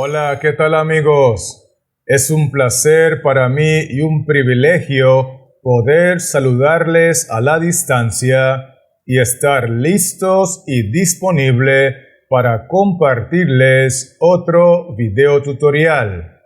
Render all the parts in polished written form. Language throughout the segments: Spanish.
Hola, ¿qué tal amigos? Es un placer para mí y un privilegio poder saludarles a la distancia y estar listos y disponible para compartirles otro video tutorial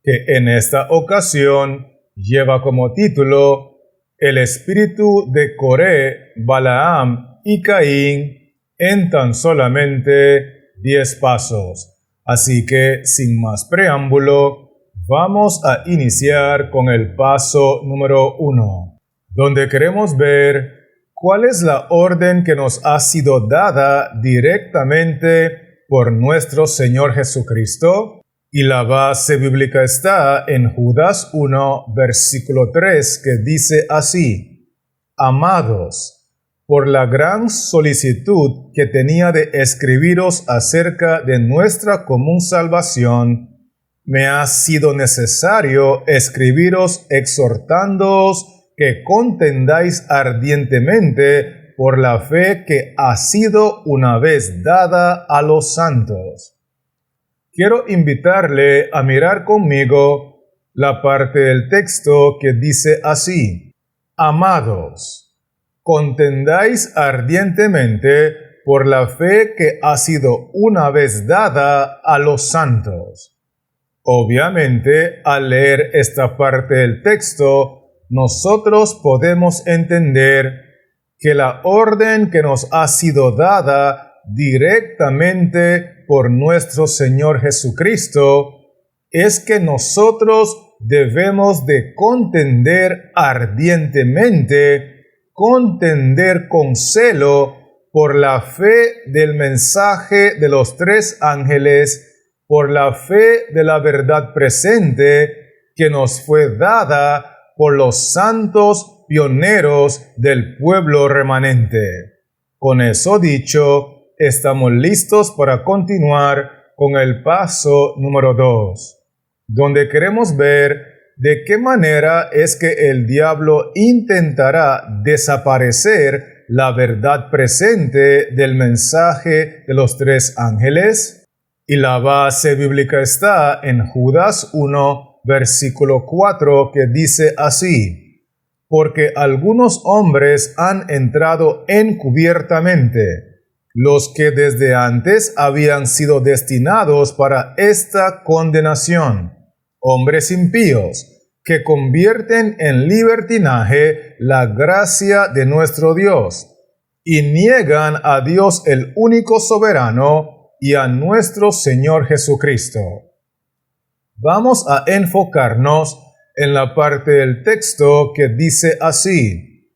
que en esta ocasión lleva como título El espíritu de Coré, Balaam y Caín en tan solamente 10 pasos. Así que, sin más preámbulo, vamos a iniciar con el paso número 1, donde queremos ver cuál es la orden que nos ha sido dada directamente por nuestro Señor Jesucristo. Y la base bíblica está en Judas 1, versículo 3, que dice así: Amados, por la gran solicitud que tenía de escribiros acerca de nuestra común salvación, me ha sido necesario escribiros exhortándoos que contendáis ardientemente por la fe que ha sido una vez dada a los santos. Quiero invitarle a mirar conmigo la parte del texto que dice así: Amados, contendáis ardientemente por la fe que ha sido una vez dada a los santos. Obviamente, al leer esta parte del texto, nosotros podemos entender que la orden que nos ha sido dada directamente por nuestro Señor Jesucristo es que nosotros debemos de contender ardientemente, contender con celo por la fe del mensaje de los 3 ángeles, por la fe de la verdad presente que nos fue dada por los santos pioneros del pueblo remanente. Con eso dicho, estamos listos para continuar con el paso número 2, donde queremos ver de qué manera es que el diablo intentará desaparecer la verdad presente del mensaje de los 3 ángeles. Y la base bíblica está en Judas 1, versículo 4, que dice así: Porque algunos hombres han entrado encubiertamente, los que desde antes habían sido destinados para esta condenación, hombres impíos, que convierten en libertinaje la gracia de nuestro Dios, y niegan a Dios el único soberano y a nuestro Señor Jesucristo. Vamos a enfocarnos en la parte del texto que dice así: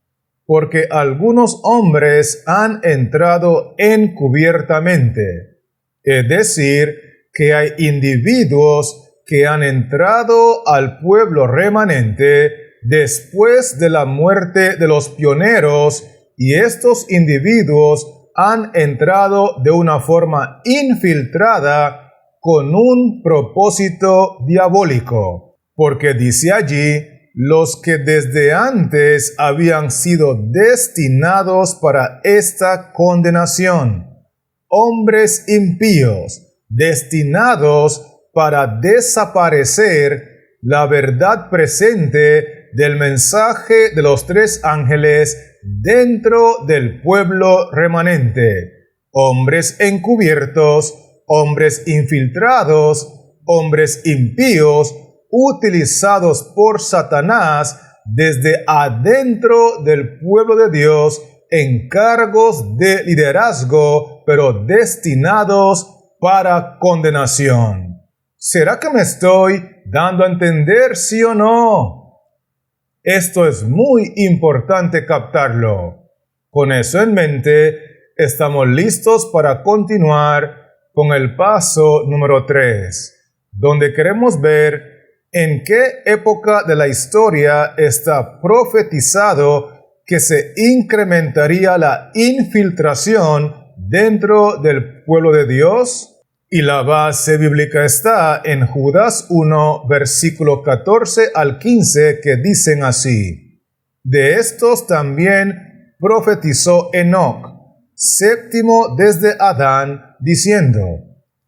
Porque algunos hombres han entrado encubiertamente, es decir, que hay individuos que han entrado al pueblo remanente después de la muerte de los pioneros, y estos individuos han entrado de una forma infiltrada con un propósito diabólico, porque dice allí: los que desde antes habían sido destinados para esta condenación, hombres impíos, destinados para desaparecer la verdad presente del mensaje de los 3 ángeles dentro del pueblo remanente, hombres encubiertos, hombres infiltrados, hombres impíos, utilizados por Satanás desde adentro del pueblo de Dios en cargos de liderazgo, pero destinados para condenación. ¿Será que me estoy dando a entender, sí o no? Esto es muy importante captarlo. Con eso en mente, estamos listos para continuar con el paso número 3, donde queremos ver en qué época de la historia está profetizado que se incrementaría la infiltración dentro del pueblo de Dios. Y la base bíblica está en Judas 1, versículo 14 al 15, que dicen así: De estos también profetizó Enoc, séptimo desde Adán, diciendo: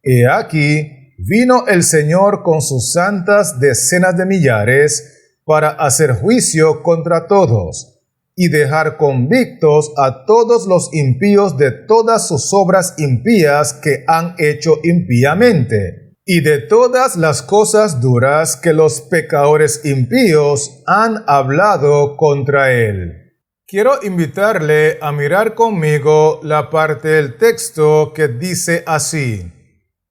He aquí, vino el Señor con sus santas decenas de millares para hacer juicio contra todos y dejar convictos a todos los impíos de todas sus obras impías que han hecho impíamente, y de todas las cosas duras que los pecadores impíos han hablado contra él. Quiero invitarle a mirar conmigo la parte del texto que dice así: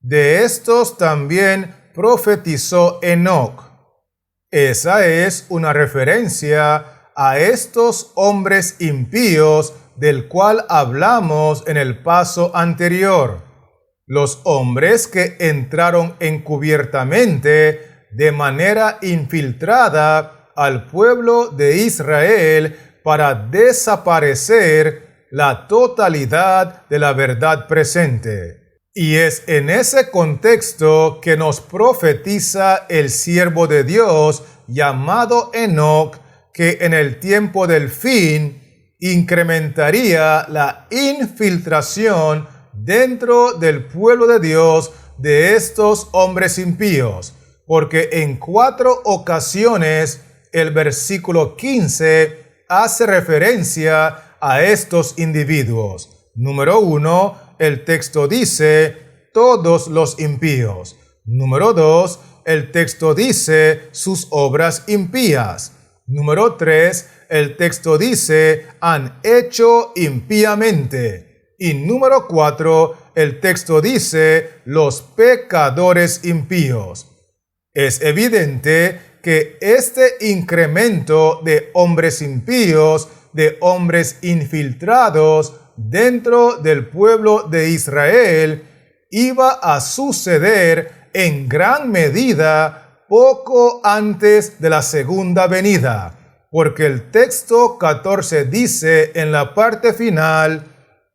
de estos también profetizó Enoc. Esa es una referencia a estos hombres impíos del cual hablamos en el paso anterior. Los hombres que entraron encubiertamente de manera infiltrada al pueblo de Israel para desaparecer la totalidad de la verdad presente. Y es en ese contexto que nos profetiza el siervo de Dios llamado Enoc, que en el tiempo del fin incrementaría la infiltración dentro del pueblo de Dios de estos hombres impíos, porque en 4 ocasiones el versículo 15 hace referencia a estos individuos. Número 1, el texto dice todos los impíos. Número 2, el texto dice sus obras impías. Número 3, el texto dice han hecho impíamente. Y número 4, el texto dice los pecadores impíos. Es evidente que este incremento de hombres impíos, de hombres infiltrados dentro del pueblo de Israel, iba a suceder en gran medida poco antes de la segunda venida, porque el texto 14 dice en la parte final: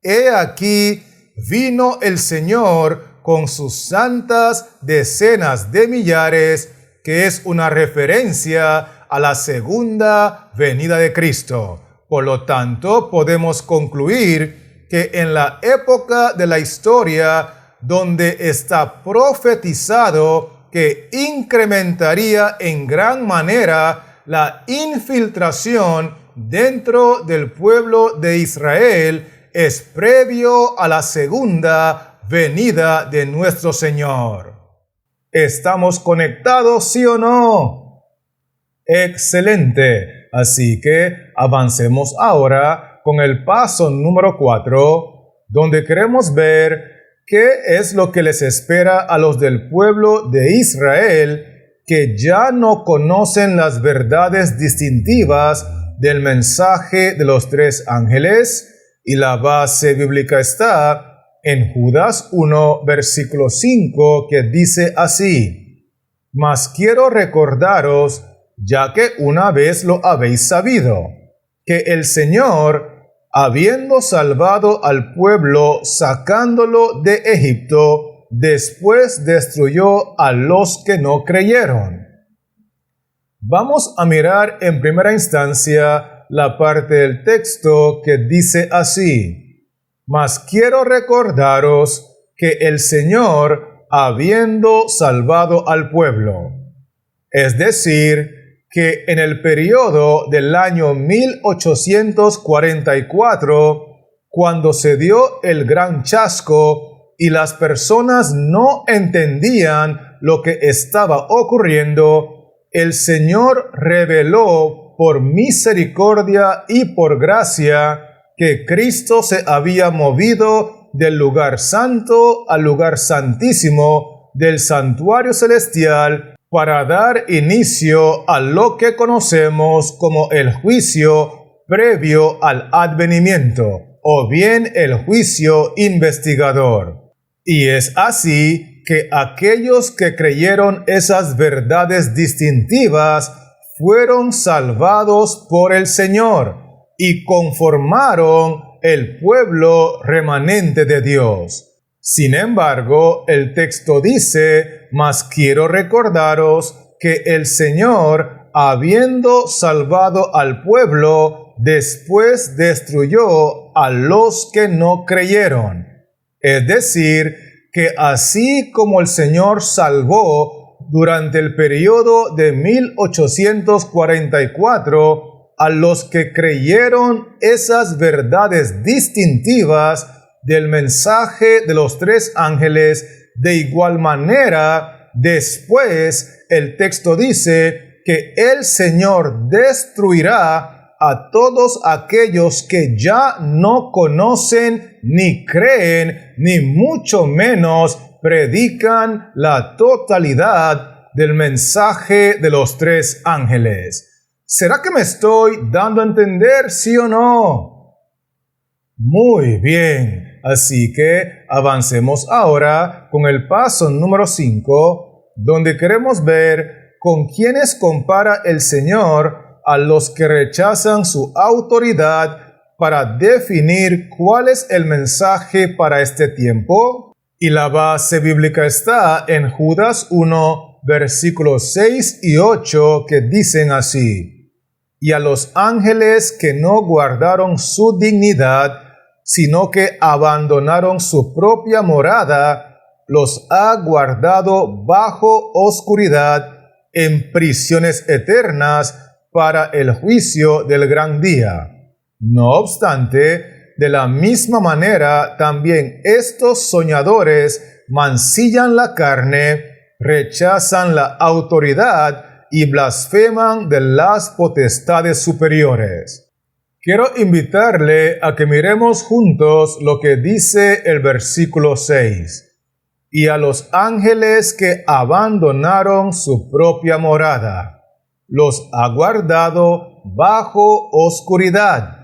he aquí vino el Señor con sus santas decenas de millares, que es una referencia a la segunda venida de Cristo. Por lo tanto, podemos concluir que en la época de la historia donde está profetizado que incrementaría en gran manera la infiltración dentro del pueblo de Israel, es previo a la segunda venida de nuestro Señor. ¿Estamos conectados, sí o no? Excelente. Así que avancemos ahora con el paso número 4, donde queremos ver qué es lo que les espera a los del pueblo de Israel que ya no conocen las verdades distintivas del mensaje de los 3 ángeles, y la base bíblica está en Judas 1, versículo 5, que dice así: mas quiero recordaros, ya que una vez lo habéis sabido, que el Señor, habiendo salvado al pueblo sacándolo de Egipto, después destruyó a los que no creyeron. Vamos a mirar en primera instancia la parte del texto que dice así: mas quiero recordaros que el Señor, habiendo salvado al pueblo. Es decir, que en el periodo del año 1844, cuando se dio el gran chasco y las personas no entendían lo que estaba ocurriendo, el Señor reveló por misericordia y por gracia que Cristo se había movido del lugar santo al lugar santísimo, del santuario celestial, para dar inicio a lo que conocemos como el juicio previo al advenimiento, o bien el juicio investigador. Y es así que aquellos que creyeron esas verdades distintivas fueron salvados por el Señor y conformaron el pueblo remanente de Dios. Sin embargo, el texto dice: mas quiero recordaros que el Señor, habiendo salvado al pueblo, después destruyó a los que no creyeron. Es decir, que así como el Señor salvó durante el periodo de 1844 a los que creyeron esas verdades distintivas del mensaje de los tres ángeles, de igual manera, después el texto dice que el Señor destruirá a todos aquellos que ya no conocen, ni creen, ni mucho menos predican la totalidad del mensaje de los tres ángeles. ¿Será que me estoy dando a entender, sí o no? Muy bien, así que avancemos ahora con el paso número 5, donde queremos ver con quiénes compara el Señor a los que rechazan su autoridad para definir cuál es el mensaje para este tiempo. Y la base bíblica está en Judas 1, versículos 6 y 8, que dicen así: y a los ángeles que no guardaron su dignidad, sino que abandonaron su propia morada, los ha guardado bajo oscuridad en prisiones eternas para el juicio del gran día. No obstante, de la misma manera también estos soñadores mancillan la carne, rechazan la autoridad y blasfeman de las potestades superiores. Quiero invitarle a que miremos juntos lo que dice el versículo 6. Y a los ángeles que abandonaron su propia morada, los ha guardado bajo oscuridad.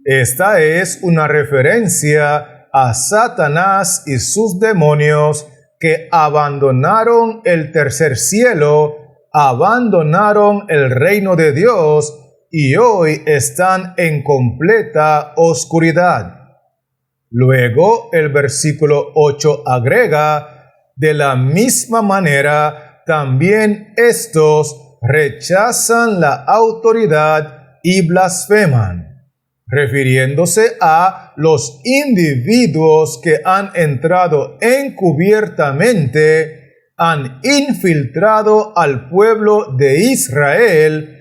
Esta es una referencia a Satanás y sus demonios que abandonaron el tercer cielo, abandonaron el reino de Dios y hoy están en completa oscuridad. Luego el versículo 8 agrega: de la misma manera también estos rechazan la autoridad y blasfeman, refiriéndose a los individuos que han entrado encubiertamente, han infiltrado al pueblo de Israel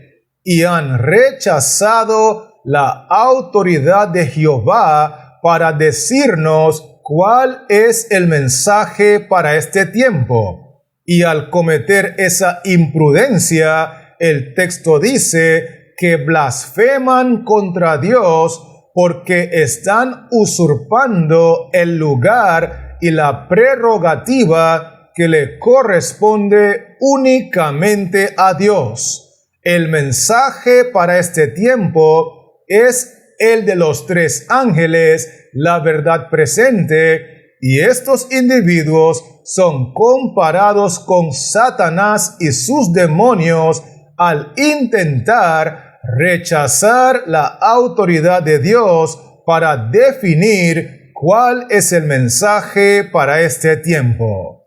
y han rechazado la autoridad de Jehová para decirnos cuál es el mensaje para este tiempo. Y al cometer esa imprudencia, el texto dice que blasfeman contra Dios porque están usurpando el lugar y la prerrogativa que le corresponde únicamente a Dios. El mensaje para este tiempo es el de los tres ángeles, la verdad presente, y estos individuos son comparados con Satanás y sus demonios al intentar rechazar la autoridad de Dios para definir cuál es el mensaje para este tiempo.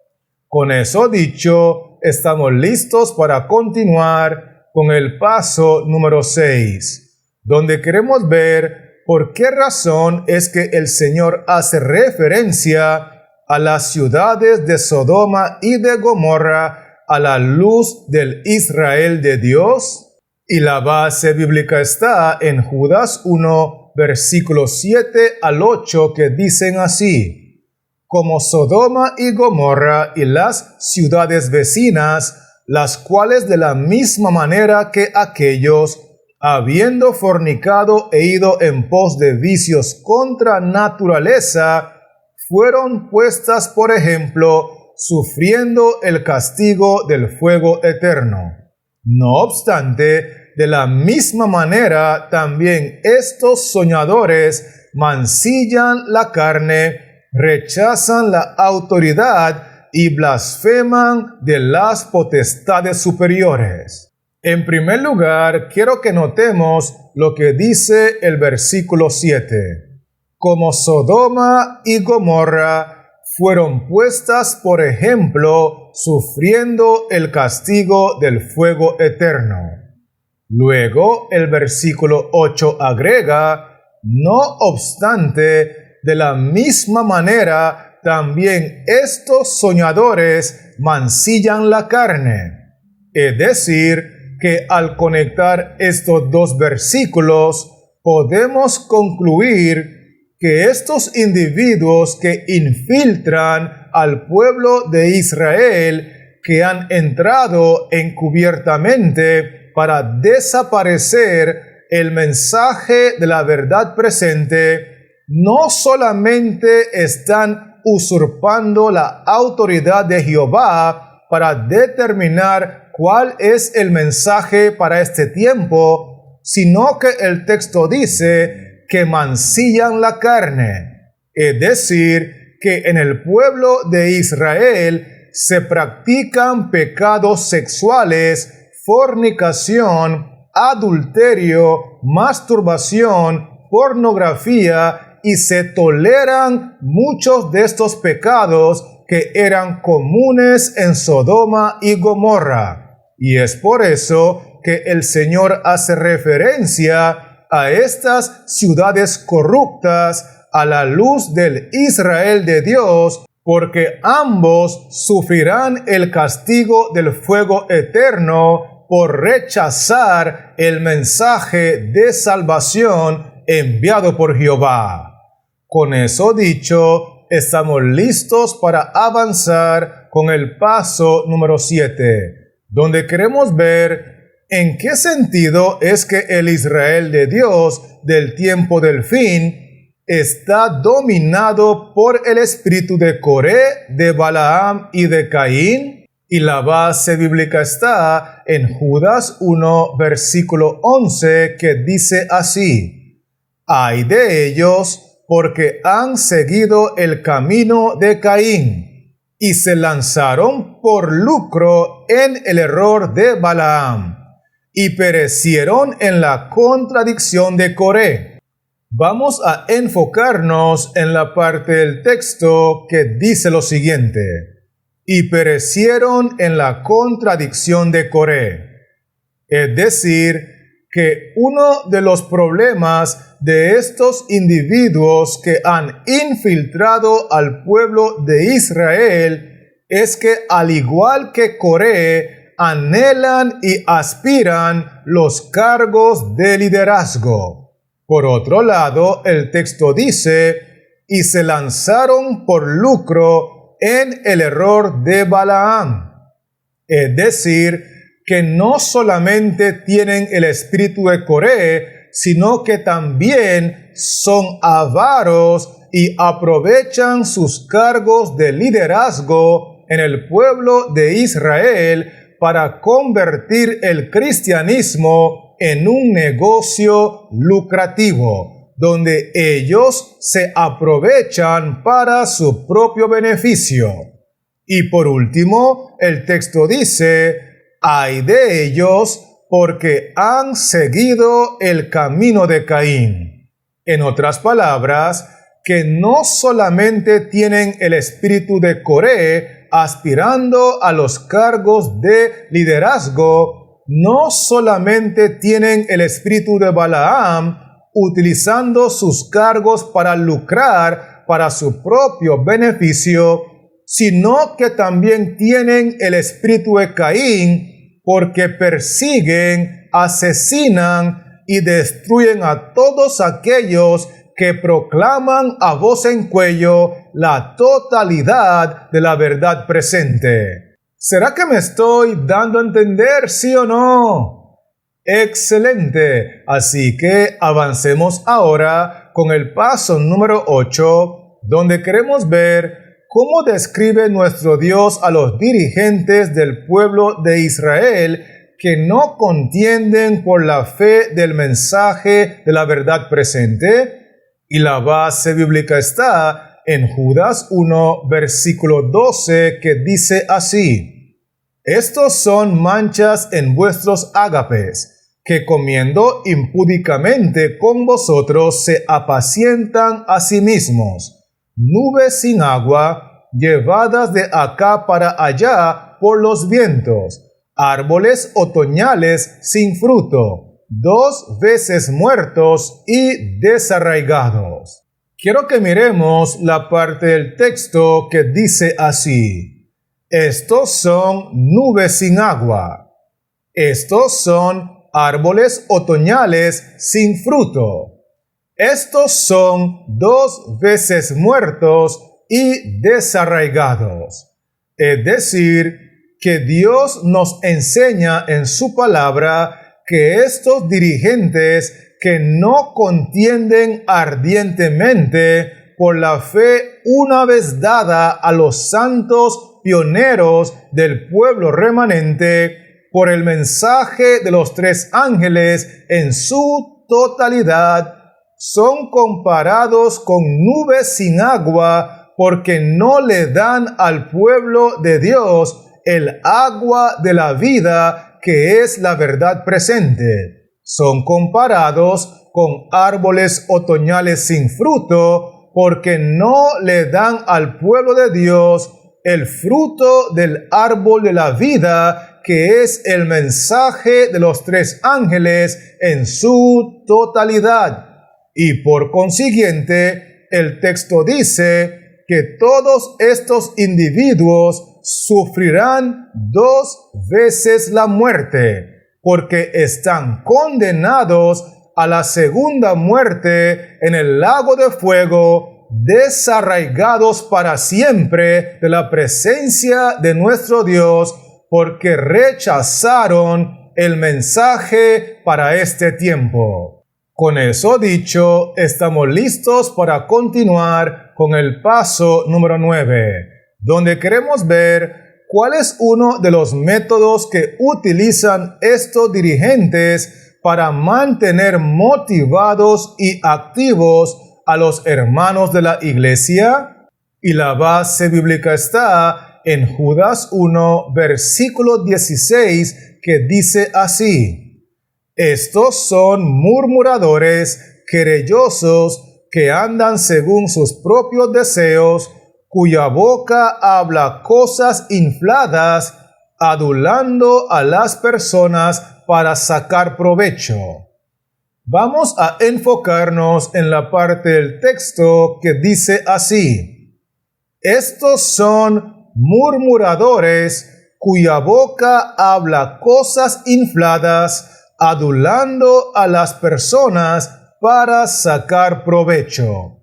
Con eso dicho, estamos listos para continuar con el paso número 6, donde queremos ver por qué razón es que el Señor hace referencia a las ciudades de Sodoma y de Gomorra a la luz del Israel de Dios. Y la base bíblica está en Judas 1, versículos 7 al 8, que dicen así: como Sodoma y Gomorra y las ciudades vecinas, las cuales de la misma manera que aquellos, habiendo fornicado e ido en pos de vicios contra naturaleza, fueron puestas por ejemplo, sufriendo el castigo del fuego eterno. No obstante, de la misma manera también estos soñadores mancillan la carne, rechazan la autoridad y blasfeman de las potestades superiores. En primer lugar, quiero que notemos lo que dice el versículo 7. Como Sodoma y Gomorra fueron puestas por ejemplo, sufriendo el castigo del fuego eterno. Luego, el versículo 8 agrega: no obstante, de la misma manera también estos soñadores mancillan la carne. Es decir, que al conectar estos dos versículos, podemos concluir que estos individuos que infiltran al pueblo de Israel, que han entrado encubiertamente para desaparecer el mensaje de la verdad presente, no solamente están usurpando la autoridad de Jehová para determinar cuál es el mensaje para este tiempo, sino que el texto dice que mancillan la carne, es decir, que en el pueblo de Israel se practican pecados sexuales, fornicación, adulterio, masturbación, pornografía, y se toleran muchos de estos pecados que eran comunes en Sodoma y Gomorra. Y es por eso que el Señor hace referencia a estas ciudades corruptas a la luz del Israel de Dios, porque ambos sufrirán el castigo del fuego eterno por rechazar el mensaje de salvación enviado por Jehová. Con eso dicho, estamos listos para avanzar con el paso número 7, donde queremos ver en qué sentido es que el Israel de Dios del tiempo del fin está dominado por el espíritu de Coré, de Balaam y de Caín. Y la base bíblica está en Judas 1, versículo 11, que dice así: «Ay de ellos, porque han seguido el camino de Caín, y se lanzaron por lucro en el error de Balaam, y perecieron en la contradicción de Coré». Vamos a enfocarnos en la parte del texto que dice lo siguiente: «Y perecieron en la contradicción de Coré». Es decir, que uno de los problemas de estos individuos que han infiltrado al pueblo de Israel es que, al igual que Coré, anhelan y aspiran los cargos de liderazgo. Por otro lado, el texto dice: «Y se lanzaron por lucro en el error de Balaam». Es decir, que no solamente tienen el espíritu de Coré, sino que también son avaros y aprovechan sus cargos de liderazgo en el pueblo de Israel para convertir el cristianismo en un negocio lucrativo, donde ellos se aprovechan para su propio beneficio. Y por último, el texto dice: «Ay de ellos, porque han seguido el camino de Caín». En otras palabras, que no solamente tienen el espíritu de Coré aspirando a los cargos de liderazgo, no solamente tienen el espíritu de Balaam utilizando sus cargos para lucrar para su propio beneficio, sino que también tienen el espíritu de Caín, porque persiguen, asesinan y destruyen a todos aquellos que proclaman a voz en cuello la totalidad de la verdad presente. ¿Será que me estoy dando a entender, sí o no? Excelente. Así que avancemos ahora con el paso número 8, donde queremos ver cómo describe nuestro Dios a los dirigentes del pueblo de Israel que no contienden por la fe del mensaje de la verdad presente. Y la base bíblica está en Judas 1, versículo 12, que dice así: «Estos son manchas en vuestros ágapes, que comiendo impúdicamente con vosotros se apacientan a sí mismos. Nubes sin agua, llevadas de acá para allá por los vientos, árboles otoñales sin fruto, 2 veces muertos y desarraigados». Quiero que miremos la parte del texto que dice así: estos son nubes sin agua. Estos son árboles otoñales sin fruto. Estos son 2 veces muertos y desarraigados. Es decir, que Dios nos enseña en su palabra que estos dirigentes que no contienden ardientemente por la fe una vez dada a los santos pioneros del pueblo remanente, por el mensaje de los 3 ángeles en su totalidad, son comparados con nubes sin agua porque no le dan al pueblo de Dios el agua de la vida que es la verdad presente. Son comparados con árboles otoñales sin fruto porque no le dan al pueblo de Dios el fruto del árbol de la vida que es el mensaje de los 3 ángeles en su totalidad. Y por consiguiente, el texto dice que todos estos individuos sufrirán 2 veces la muerte, porque están condenados a la segunda muerte en el lago de fuego, desarraigados para siempre de la presencia de nuestro Dios, porque rechazaron el mensaje para este tiempo. Con eso dicho, estamos listos para continuar con el paso número 9, donde queremos ver cuál es uno de los métodos que utilizan estos dirigentes para mantener motivados y activos a los hermanos de la iglesia. Y la base bíblica está en Judas 1, versículo 16, que dice así: estos son murmuradores, querellosos, que andan según sus propios deseos, cuya boca habla cosas infladas, adulando a las personas para sacar provecho. Vamos a enfocarnos en la parte del texto que dice así: estos son murmuradores, cuya boca habla cosas infladas, adulando a las personas para sacar provecho.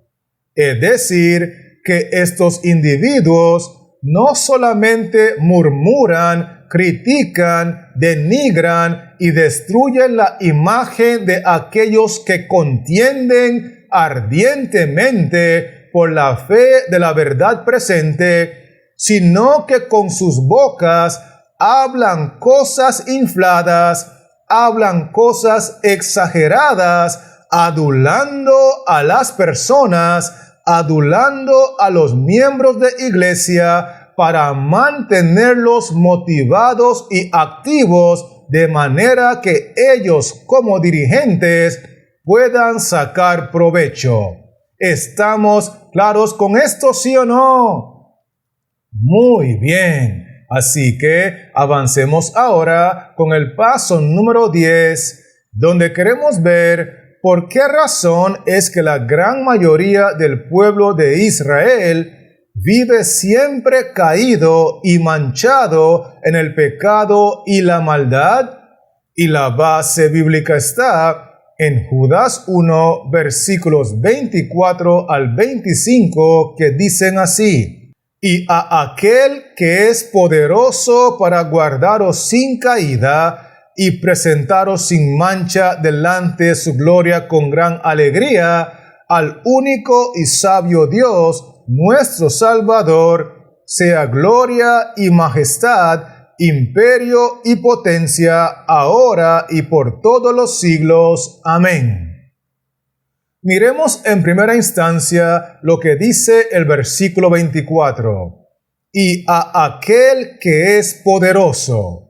Es decir, que estos individuos no solamente murmuran, critican, denigran y destruyen la imagen de aquellos que contienden ardientemente por la fe de la verdad presente, sino que con sus bocas hablan cosas infladas, hablan cosas exageradas, adulando a las personas, adulando a los miembros de iglesia para mantenerlos motivados y activos de manera que ellos como dirigentes puedan sacar provecho. ¿Estamos claros con esto, sí o no? Muy bien, así que avancemos ahora con el paso número 10, donde queremos ver por qué razón es que la gran mayoría del pueblo de Israel vive siempre caído y manchado en el pecado y la maldad. Y la base bíblica está en Judas 1, versículos 24 al 25, que dicen así: y a aquel que es poderoso para guardaros sin caída y presentaros sin mancha delante de su gloria con gran alegría, al único y sabio Dios, nuestro Salvador, sea gloria y majestad, imperio y potencia, ahora y por todos los siglos. Amén. Miremos en primera instancia lo que dice el versículo 24. Y a aquel que es poderoso.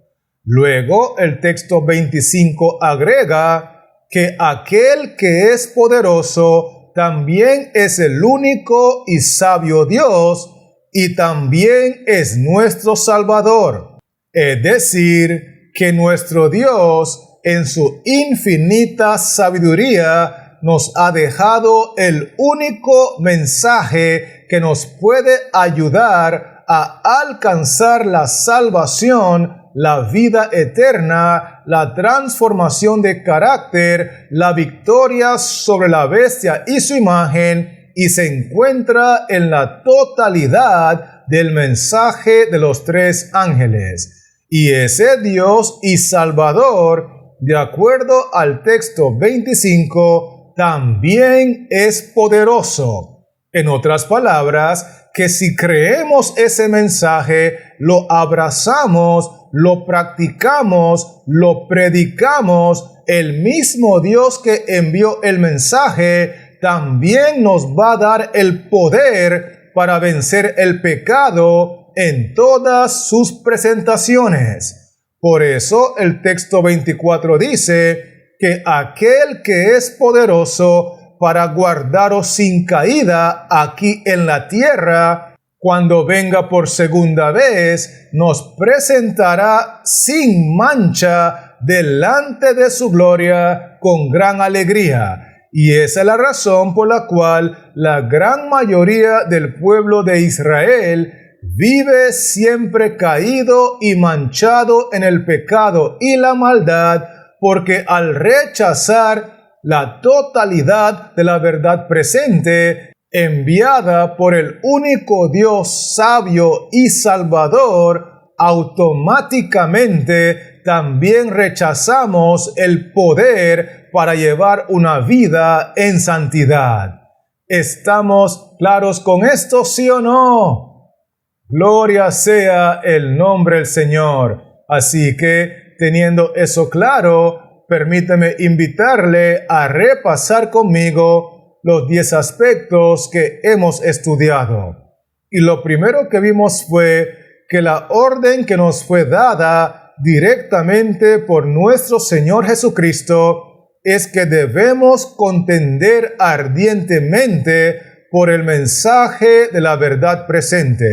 Luego el texto 25 agrega que aquel que es poderoso también es el único y sabio Dios y también es nuestro Salvador. Es decir, que nuestro Dios, en su infinita sabiduría, nos ha dejado el único mensaje que nos puede ayudar a alcanzar la salvación, la vida eterna, la transformación de carácter, la victoria sobre la bestia y su imagen, y se encuentra en la totalidad del mensaje de los tres ángeles. Y ese Dios y Salvador, de acuerdo al texto 25, también es poderoso. En otras palabras, que si creemos ese mensaje, lo abrazamos, lo practicamos, lo predicamos, el mismo Dios que envió el mensaje también nos va a dar el poder para vencer el pecado en todas sus presentaciones. Por eso el texto 24 dice que aquel que es poderoso para guardaros sin caída aquí en la tierra, cuando venga por segunda vez, nos presentará sin mancha delante de su gloria con gran alegría. Y esa es la razón por la cual la gran mayoría del pueblo de Israel vive siempre caído y manchado en el pecado y la maldad, porque al rechazar la totalidad de la verdad presente, enviada por el único Dios sabio y salvador, automáticamente también rechazamos el poder para llevar una vida en santidad. ¿Estamos claros con esto, sí o no? Gloria sea el nombre del Señor. Así que, teniendo eso claro, permíteme invitarle a repasar conmigo los 10 aspectos que hemos estudiado. Y lo primero que vimos fue que la orden que nos fue dada directamente por nuestro Señor Jesucristo es que debemos contender ardientemente por el mensaje de la verdad presente.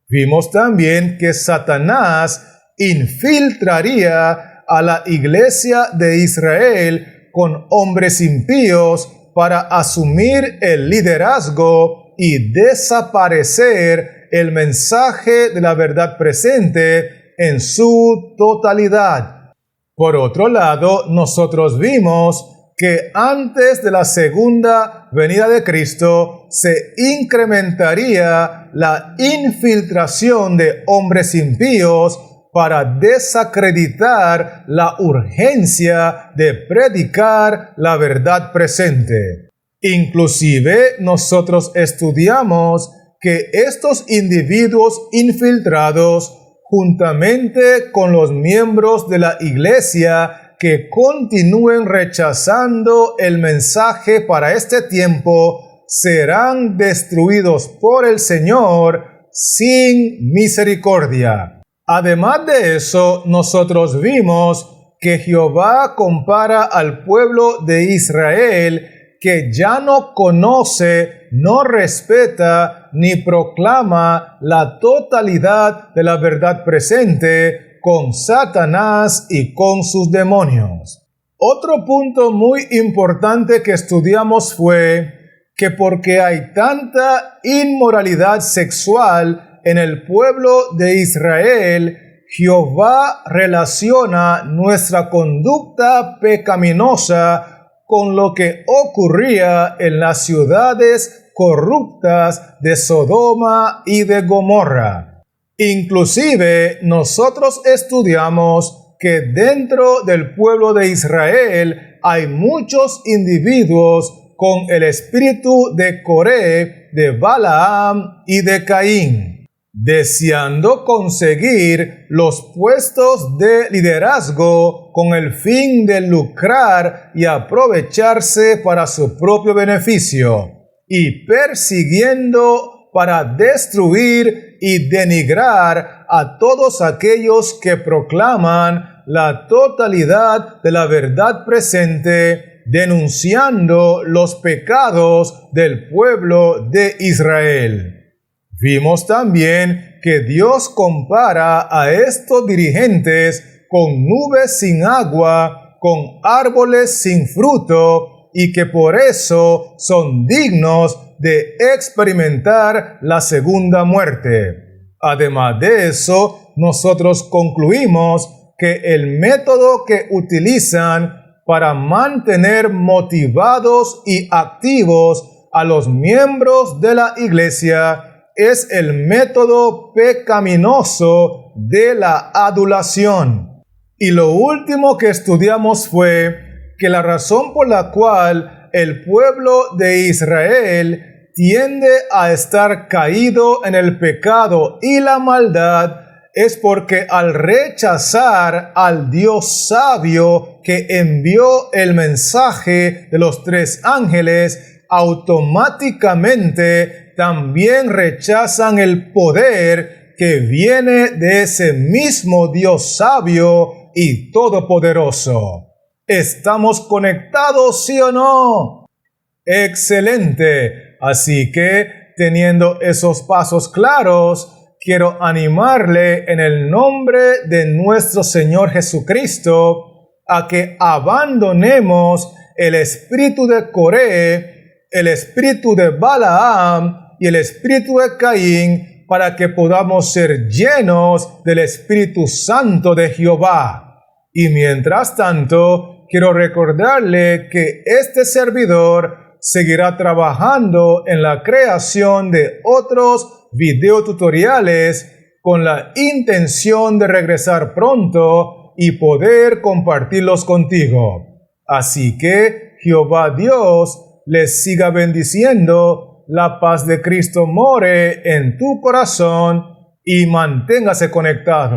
Vimos también que Satanás infiltraría a la iglesia de Israel con hombres impíos para asumir el liderazgo y desaparecer el mensaje de la verdad presente en su totalidad. Por otro lado, nosotros vimos que antes de la segunda venida de Cristo se incrementaría la infiltración de hombres impíos para desacreditar la urgencia de predicar la verdad presente. Inclusive nosotros estudiamos que estos individuos infiltrados, juntamente con los miembros de la iglesia que continúen rechazando el mensaje para este tiempo, serán destruidos por el Señor sin misericordia. Además de eso, nosotros vimos que Jehová compara al pueblo de Israel que ya no conoce, no respeta ni proclama la totalidad de la verdad presente con Satanás y con sus demonios. Otro punto muy importante que estudiamos fue que porque hay tanta inmoralidad sexual en el pueblo de Israel, Jehová relaciona nuestra conducta pecaminosa con lo que ocurría en las ciudades corruptas de Sodoma y de Gomorra. Inclusive, nosotros estudiamos que dentro del pueblo de Israel hay muchos individuos con el espíritu de Coré, de Balaam y de Caín, deseando conseguir los puestos de liderazgo con el fin de lucrar y aprovecharse para su propio beneficio, y persiguiendo para destruir y denigrar a todos aquellos que proclaman la totalidad de la verdad presente, denunciando los pecados del pueblo de Israel. Vimos también que Dios compara a estos dirigentes con nubes sin agua, con árboles sin fruto y que por eso son dignos de experimentar la segunda muerte. Además de eso, nosotros concluimos que el método que utilizan para mantener motivados y activos a los miembros de la iglesia es el método pecaminoso de la adulación. Y lo último que estudiamos fue que la razón por la cual el pueblo de Israel tiende a estar caído en el pecado y la maldad es porque al rechazar al Dios sabio que envió el mensaje de los 3 ángeles, automáticamente también rechazan el poder que viene de ese mismo Dios sabio y todopoderoso. ¿Estamos conectados, sí o no? Excelente. Así que, teniendo esos pasos claros, quiero animarle en el nombre de nuestro Señor Jesucristo a que abandonemos el espíritu de Coré, el espíritu de Balaam y el espíritu de Caín para que podamos ser llenos del Espíritu Santo de Jehová. Y mientras tanto, quiero recordarle que este servidor seguirá trabajando en la creación de otros videotutoriales con la intención de regresar pronto y poder compartirlos contigo. Así que Jehová Dios les siga bendiciendo, la paz de Cristo more en tu corazón y manténgase conectado.